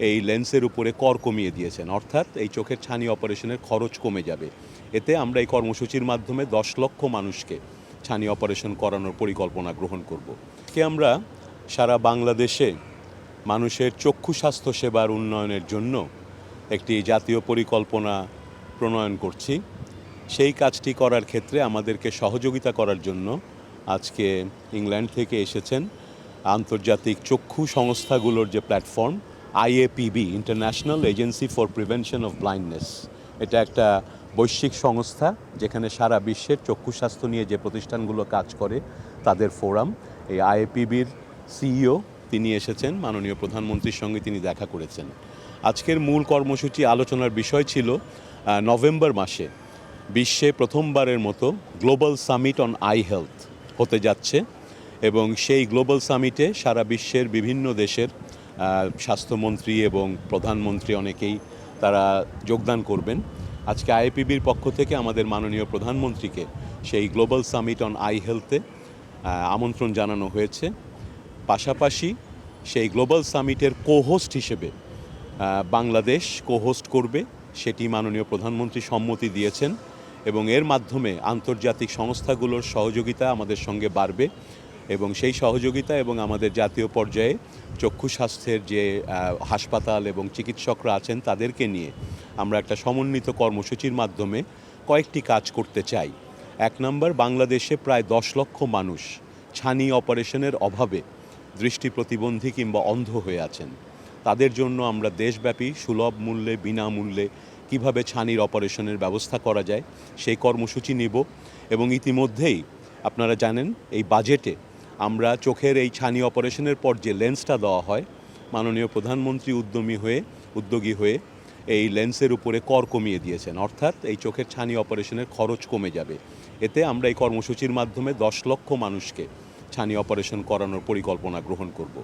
এই লেন্সের উপরে কর কমিয়ে দিয়েছেন, অর্থাৎ এই চোখের ছানি অপারেশনের খরচ কমে যাবে। এতে আমরা এই কর্মসূচির মাধ্যমে 10 লক্ষ মানুষকে ছানি অপারেশন করানোর পরিকল্পনা গ্রহণ করব। আমরা সারা বাংলাদেশে মানুষের চক্ষু স্বাস্থ্য সেবার উন্নয়নের জন্য একটি জাতীয় পরিকল্পনা প্রণয়ন করছি। সেই কাজটি করার ক্ষেত্রে আমাদেরকে সহযোগিতা করার জন্য আজকে ইংল্যান্ড থেকে এসেছেন আন্তর্জাতিক চক্ষু সংস্থাগুলোর যে platform IAPB, international agency for prevention of blindness. এটা একটা বৈশ্বিক সংস্থা যেখানে সারা বিশ্বের চক্ষু স্বাস্থ্য নিয়ে যে প্রতিষ্ঠানগুলো কাজ করে তাদের ফোরাম। এই আইএপিবির সিইও তিনি এসেছেন, মাননীয় প্রধানমন্ত্রীর সঙ্গে তিনি দেখা করেছেন। আজকের মূল কর্মসূচি আলোচনার বিষয় ছিল নভেম্বর মাসে বিশ্বে প্রথমবারের মতো global summit on I health হতে যাচ্ছে এবং সেই গ্লোবাল সামিটে সারা বিশ্বের বিভিন্ন দেশের স্বাস্থ্যমন্ত্রী এবং প্রধানমন্ত্রী অনেকেই তারা যোগদান করবেন। আজকে আইএপিবির পক্ষ থেকে আমাদের মাননীয় প্রধানমন্ত্রীকে সেই গ্লোবাল সামিট অন আই হেলথে আমন্ত্রণ জানানো হয়েছে। পাশাপাশি সেই গ্লোবাল সামিটের কোহোস্ট হিসেবে বাংলাদেশ কোহোস্ট করবে, সেটি মাননীয় প্রধানমন্ত্রী সম্মতি দিয়েছেন এবং এর মাধ্যমে আন্তর্জাতিক সংস্থাগুলোর সহযোগিতা আমাদের সঙ্গে বাড়বে এবং সেই সহযোগিতা এবং আমাদের জাতীয় পর্যায়ে চক্ষু স্বাস্থ্যের যে হাসপাতাল এবং চিকিৎসকরা আছেন তাদেরকে নিয়ে আমরা একটা সমন্বিত কর্মসূচির মাধ্যমে কয়েকটি কাজ করতে চাই। 1 নম্বর, বাংলাদেশে প্রায় 10 লক্ষ মানুষ ছানি অপারেশনের অভাবে দৃষ্টি প্রতিবন্ধী কিংবা অন্ধ হয়ে আছেন। তাদের জন্য আমরা দেশব্যাপী সুলভ মূল্যে বিনামূল্যে কিভাবে ছানির অপারেশনের ব্যবস্থা করা যায় সেই কর্মসূচি নিব এবং ইতিমধ্যেই আপনারা জানেন এই বাজেটে আমরা চোখের এই ছানি অপারেশনের পর যে লেন্সটা দেওয়া হয়, মাননীয় প্রধানমন্ত্রী উদ্যোগী হয়ে এই লেন্সের উপরে কর কমিয়ে দিয়েছেন, অর্থাৎ এই চোখের ছানি অপারেশনের খরচ কমে যাবে। এতে আমরা এই কর্মসূচির মাধ্যমে 10 লক্ষ মানুষকে ছানি অপারেশন করানোর পরিকল্পনা গ্রহণ করব।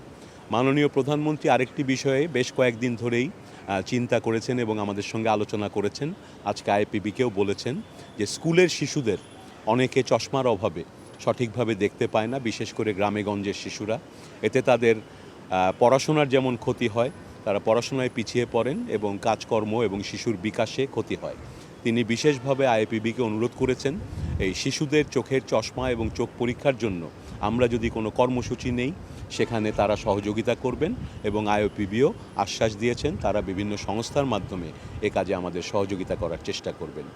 মাননীয় প্রধানমন্ত্রী আরেকটি বিষয়ে বেশ কয়েকদিন ধরেই চিন্তা করেছেন এবং আমাদের সঙ্গে আলোচনা করেছেন। আজকে আইএপিবিকেও বলেছেন যে স্কুলের শিশুদের অনেকে চশমার অভাবে সঠিকভাবে দেখতে পায় না, বিশেষ করে গ্রামেগঞ্জের শিশুরা। এতে তাদের পড়াশোনার যেমন ক্ষতি হয়, তারা পড়াশোনায় পিছিয়ে পড়েন এবং কাজকর্ম এবং শিশুর বিকাশে ক্ষতি হয়। তিনি বিশেষভাবে আইএপিবিকে অনুরোধ করেছেন এই শিশুদের চোখের চশমা এবং চোখ পরীক্ষার জন্য আমরা যদি কোনো কর্মসূচি নেই সেখানে তারা সহযোগিতা করবেন এবং আইএপিবিও আশ্বাস দিয়েছেন তারা বিভিন্ন সংস্থার মাধ্যমে এ কাজে আমাদের সহযোগিতা করার চেষ্টা করবেন।